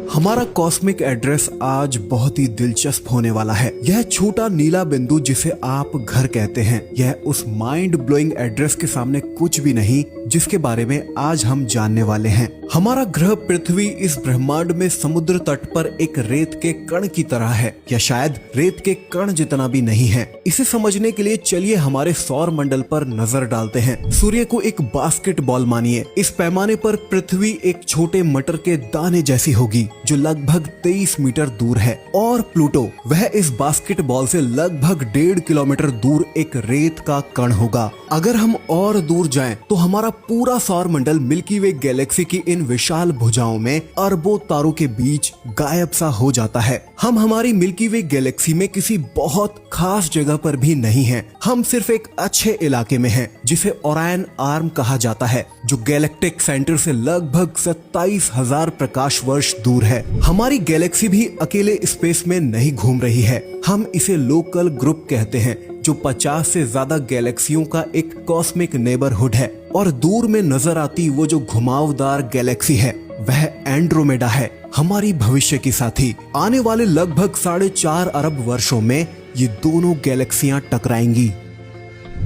हमारा cosmic address आज बहुत ही दिलचस्प होने वाला है। यह छोटा नीला बिंदु जिसे आप घर कहते हैं, यह उस माइंड ब्लोइंग एड्रेस के सामने कुछ भी नहीं जिसके बारे में आज हम जानने वाले हैं। हमारा ग्रह पृथ्वी इस ब्रह्मांड में समुद्र तट पर एक रेत के कण की तरह है, या शायद रेत के कण जितना भी नहीं है। इसे समझने के लिए चलिए हमारे सौर मंडल पर नजर डालते हैं। सूर्य को एक बास्केटबॉल मानिए। इस पैमाने पर पृथ्वी एक छोटे मटर के दाने जैसी होगी जो लगभग 23 मीटर दूर है, और प्लूटो वह इस बास्केटबॉल से लगभग 1.5 किलोमीटर दूर एक रेत का कण होगा। अगर हम और दूर जाएं तो हमारा पूरा सौर मंडल मिल्की वे गैलेक्सी की इन विशाल भुजाओं में अरबों तारों के बीच गायब सा हो जाता है। हम हमारी मिल्की वे गैलेक्सी में किसी बहुत खास जगह पर भी नहीं हैं। हम सिर्फ एक अच्छे इलाके में हैं जिसे ओरायन आर्म कहा जाता है, जो गैलेक्टिक सेंटर से लगभग 27,000 प्रकाश वर्ष दूर है। हमारी गैलेक्सी भी अकेले स्पेस में नहीं घूम रही है। हम इसे लोकल ग्रुप कहते हैं, जो 50 से ज्यादा गैलेक्सियों का एक कॉस्मिक नेबरहुड है। और दूर में नजर आती वो जो घुमावदार गैलेक्सी है वह एंड्रोमेडा है, हमारी भविष्य की साथी। आने वाले लगभग 4.5 अरब वर्षों में ये दोनों गैलेक्सियां टकराएंगी।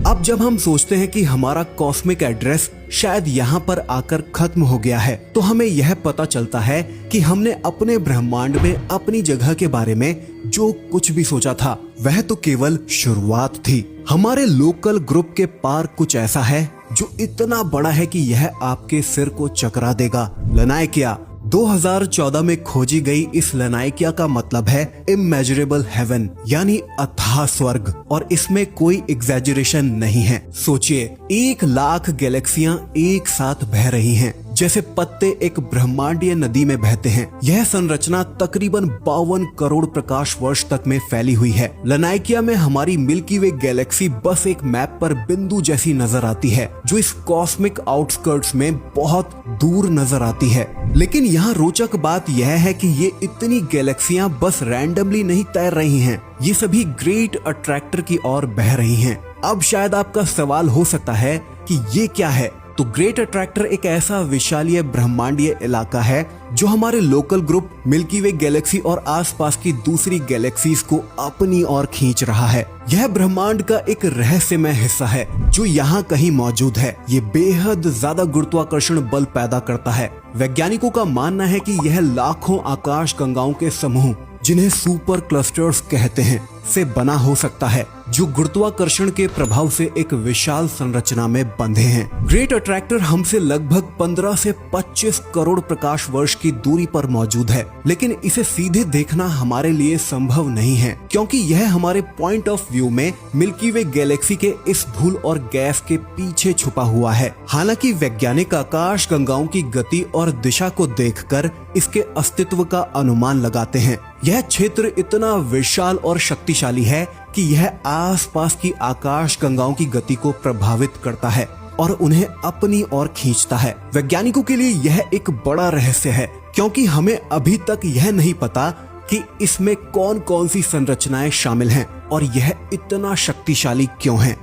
अब जब हम सोचते हैं कि हमारा कॉस्मिक एड्रेस शायद यहाँ पर आकर खत्म हो गया है, तो हमें यह पता चलता है कि हमने अपने ब्रह्मांड में अपनी जगह के बारे में जो कुछ भी सोचा था वह तो केवल शुरुआत थी। हमारे लोकल ग्रुप के पार कुछ ऐसा है जो इतना बड़ा है कि यह आपके सिर को चकरा देगा। लनाइकिया 2014 में खोजी गई इस लनाइकिया का मतलब है इमेजरेबल हेवन, यानी अथाह स्वर्ग, और इसमें कोई एग्जैजरेशन नहीं है। सोचिए 1 लाख गैलेक्सियां एक साथ बह रही हैं, जैसे पत्ते एक ब्रह्मांडीय नदी में बहते हैं। यह संरचना तकरीबन 52 करोड़ प्रकाश वर्ष तक में फैली हुई है। लनाइकिया में हमारी मिल्की वे गैलेक्सी बस एक मैप पर बिंदु जैसी नजर आती है, जो इस कॉस्मिक आउटस्कर्ट्स में बहुत दूर नजर आती है। लेकिन यहाँ रोचक बात यह है कि ये इतनी गैलेक्सियां बस रैंडमली नहीं तैर रही हैं, ये सभी ग्रेट अट्रैक्टर की ओर बह रही हैं। अब शायद आपका सवाल हो सकता है कि ये क्या है? तो ग्रेट अट्रैक्टर एक ऐसा विशालीय ब्रह्मांडीय इलाका है जो हमारे लोकल ग्रुप मिल्की वे गैलेक्सी और आसपास की दूसरी गैलेक्सीज को अपनी ओर खींच रहा है। यह ब्रह्मांड का एक रहस्यमय हिस्सा है जो यहाँ कहीं मौजूद है। ये बेहद ज्यादा गुरुत्वाकर्षण बल पैदा करता है। वैज्ञानिकों का मानना है कि यह लाखों आकाश गंगाओं के समूह, जिन्हें सुपर क्लस्टर्स कहते हैं, से बना हो सकता है, जो गुरुत्वाकर्षण के प्रभाव से एक विशाल संरचना में बंधे हैं। ग्रेट अट्रैक्टर हमसे लगभग 15 से 25 करोड़ प्रकाश वर्ष की दूरी पर मौजूद है, लेकिन इसे सीधे देखना हमारे लिए संभव नहीं है, क्योंकि यह हमारे पॉइंट ऑफ व्यू में मिल्की वे गैलेक्सी के इस धूल और गैस के पीछे छुपा हुआ है। हालांकि वैज्ञानिक आकाश गंगाओं की गति और दिशा को देखकर इसके अस्तित्व का अनुमान लगाते हैं। यह क्षेत्र इतना विशाल और शक्तिशाली है कि यह आसपास की आकाश गंगाओं की गति को प्रभावित करता है और उन्हें अपनी ओर खींचता है। वैज्ञानिकों के लिए यह एक बड़ा रहस्य है, क्योंकि हमें अभी तक यह नहीं पता कि इसमें कौन कौन सी संरचनाएं शामिल हैं और यह इतना शक्तिशाली क्यों है।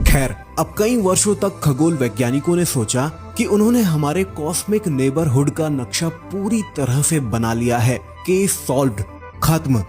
खैर, अब कई वर्षों तक खगोल वैज्ञानिकों ने सोचा कि उन्होंने हमारे कॉस्मिक नेबरहुड का नक्शा पूरी तरह से बना लिया है। केस सॉल्व्ड, खत्म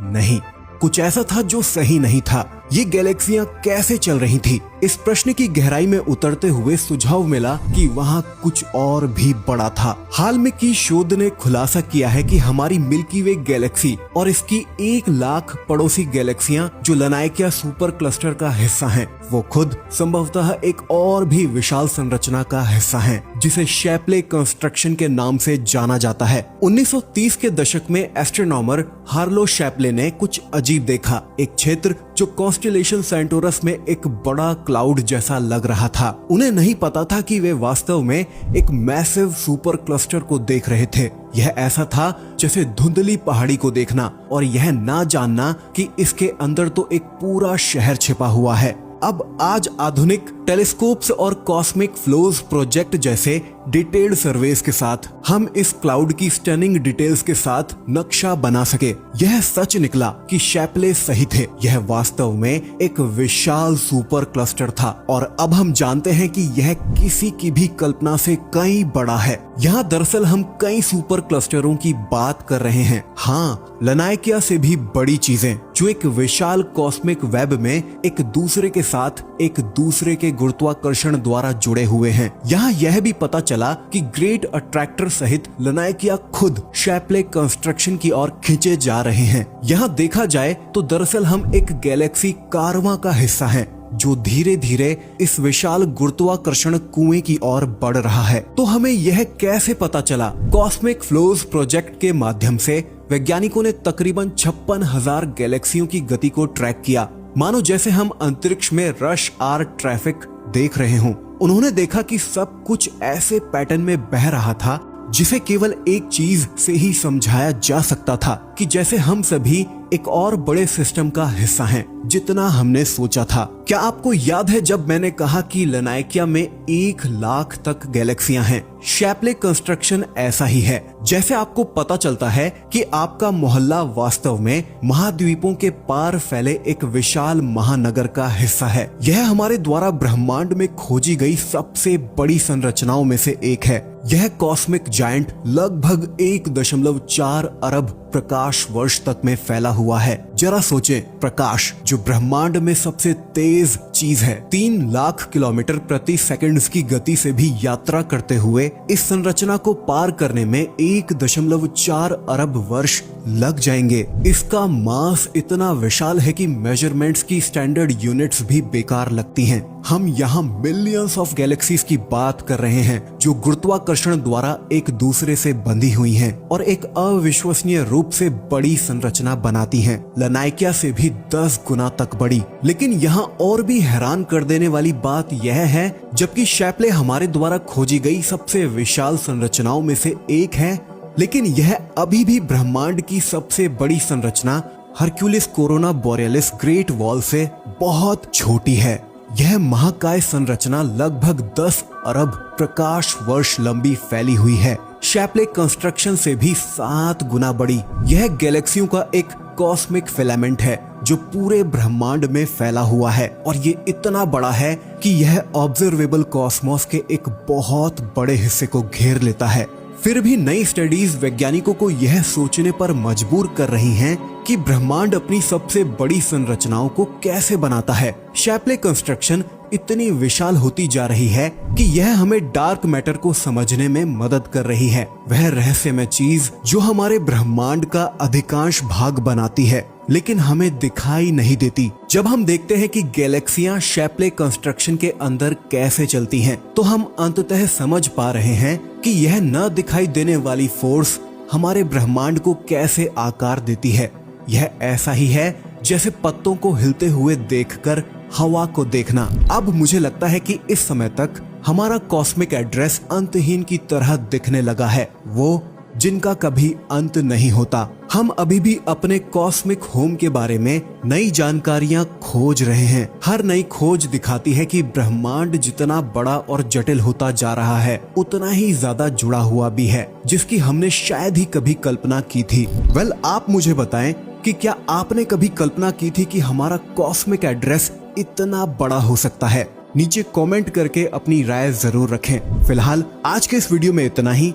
नहीं। कुछ ऐसा था जो सही नहीं था। ये गैलेक्सियां कैसे चल रही थी? इस प्रश्न की गहराई में उतरते हुए सुझाव मिला कि वहाँ कुछ और भी बड़ा था। हाल में की शोध ने खुलासा किया है कि हमारी मिल्की वे गैलेक्सी और इसकी 1 लाख पड़ोसी गैलेक्सियां जो लनाइकिया सुपर क्लस्टर का हिस्सा हैं, वो खुद संभवतः एक और भी विशाल संरचना का हिस्सा हैं, जिसे शैप्ले कंस्ट्रक्शन के नाम से जाना जाता है। 1930 के दशक में एस्ट्रोनॉमर हार्लो शैप्ले ने कुछ अजीब देखा। एक क्षेत्र जो कॉन्स्टेलेशन सेंटोरस में एक बड़ा क्लाउड जैसा लग रहा था। उन्हें नहीं पता था कि वे वास्तव में एक मैसिव सुपर क्लस्टर को देख रहे थे। यह ऐसा था जैसे धुंधली पहाड़ी को देखना और यह ना जानना कि इसके अंदर तो एक पूरा शहर छिपा हुआ है। अब आज आधुनिक टेलीस्कोप्स और कॉस्मिक फ्लोज प्रोजेक्ट जैसे डिटेल्ड सर्वेस के साथ हम इस क्लाउड की स्टनिंग डिटेल्स के साथ नक्शा बना सके। यह सच निकला कि शैपले सही थे, यह वास्तव में एक विशाल सुपर क्लस्टर था और अब हम जानते हैं कि यह किसी की भी कल्पना से कई बड़ा है। यहाँ दरअसल हम कई सुपर क्लस्टरों की बात कर रहे हैं। हाँ, लनाइकिया से भी बड़ी चीजें जो एक विशाल कॉस्मिक वेब में एक दूसरे के साथ एक दूसरे के गुरुत्वाकर्षण द्वारा जुड़े हुए हैं। यहाँ यह भी पता चला कि ग्रेट अट्रैक्टर सहित लनाइकिया खुद शैपले कंस्ट्रक्शन की ओर खींचे जा रहे हैं। यहाँ देखा जाए तो दरअसल हम एक गैलेक्सी कारवां का हिस्सा हैं जो धीरे धीरे इस विशाल गुरुत्वाकर्षण कुएं की ओर बढ़ रहा है। तो हमें यह कैसे पता चला? कॉस्मिक फ्लोज प्रोजेक्ट के माध्यम से वैज्ञानिकों ने तकरीबन 56,000 गैलेक्सियों की गति को ट्रैक किया, मानो जैसे हम अंतरिक्ष में रश आर ट्रैफिक देख रहे हों। उन्होंने देखा कि सब कुछ ऐसे पैटर्न में बह रहा था जिसे केवल एक चीज से ही समझाया जा सकता था कि जैसे हम सभी एक और बड़े सिस्टम का हिस्सा हैं, जितना हमने सोचा था। क्या आपको याद है जब मैंने कहा कि लनाइकिया में 1 लाख तक गैलेक्सियां हैं? शैपले कंस्ट्रक्शन ऐसा ही है। जैसे आपको पता चलता है कि आपका मोहल्ला वास्तव में महाद्वीपों के पार फैले एक विशाल महानगर का हिस्सा है। यह हमारे द्वारा ब्रह्मांड में खोजी गई सबसे बड़ी संरचनाओं में से एक है। यह कॉस्मिक जायंट लगभग 1.4 अरब प्रकाश वर्ष तक में फैला हुआ है। जरा सोचें, प्रकाश जो ब्रह्मांड में सबसे तेज चीज है, 3 लाख किलोमीटर प्रति सेकंड की गति से भी यात्रा करते हुए इस संरचना को पार करने में 1.4 अरब वर्ष लग जाएंगे। इसका मास इतना विशाल है कि मेजरमेंट्स की स्टैंडर्ड यूनिट्स भी बेकार लगती हैं। हम यहाँ मिलियंस ऑफ गैलेक्सीज की बात कर रहे हैं जो गुरुत्वाकर्षण द्वारा एक दूसरे से बंधी हुई हैं और एक अविश्वसनीय रूप से बड़ी संरचना बनाती हैं, लनाइकिया से भी 10 गुना तक बड़ी। लेकिन यहाँ और भी हैरान कर देने वाली बात यह है, जबकि शैपले हमारे द्वारा खोजी गई सबसे विशाल संरचनाओं में से एक है, लेकिन यह अभी भी ब्रह्मांड की सबसे बड़ी संरचना Hercules corona borealis great wall से बहुत छोटी है। यह महाकाय संरचना लगभग 10 अरब प्रकाश वर्ष लंबी फैली हुई है, शैपले कंस्ट्रक्शन से भी 7 गुना बड़ी। यह गैलेक्सियों का एक कॉस्मिक फिलामेंट है जो पूरे ब्रह्मांड में फैला हुआ है और ये इतना बड़ा है कि यह ऑब्जर्वेबल कॉस्मोस के एक बहुत बड़े हिस्से को घेर लेता है। फिर भी नई स्टडीज वैज्ञानिकों को यह सोचने पर मजबूर कर रही हैं कि ब्रह्मांड अपनी सबसे बड़ी संरचनाओं को कैसे बनाता है। शैपले कंस्ट्रक्शन इतनी विशाल होती जा रही है कि यह हमें डार्क मैटर को समझने में मदद कर रही है, वह रहस्यमय चीज जो हमारे ब्रह्मांड का अधिकांश भाग बनाती है लेकिन हमें दिखाई नहीं देती। जब हम देखते हैं कि गैलेक्सियां शैपले कंस्ट्रक्शन के अंदर कैसे चलती हैं, तो हम अंततः समझ पा रहे हैं कि यह न दिखाई देने वाली फोर्स हमारे ब्रह्मांड को कैसे आकार देती है। यह ऐसा ही है जैसे पत्तों को हिलते हुए देखकर हवा को देखना। अब मुझे लगता है कि इस समय तक हमारा कॉस्मिक एड्रेस अंतहीन की तरह दिखने लगा है, वो जिनका कभी अंत नहीं होता। हम अभी भी अपने कॉस्मिक होम के बारे में नई जानकारियां खोज रहे हैं। हर नई खोज दिखाती है कि ब्रह्मांड जितना बड़ा और जटिल होता जा रहा है, उतना ही ज्यादा जुड़ा हुआ भी है, जिसकी हमने शायद ही कभी कल्पना की थी। वेल, आप मुझे बताएं कि क्या आपने कभी कल्पना की थी कि हमारा कॉस्मिक एड्रेस इतना बड़ा हो सकता है? नीचे कमेंट करके अपनी राय जरूर रखें। फिलहाल आज के इस वीडियो में इतना ही।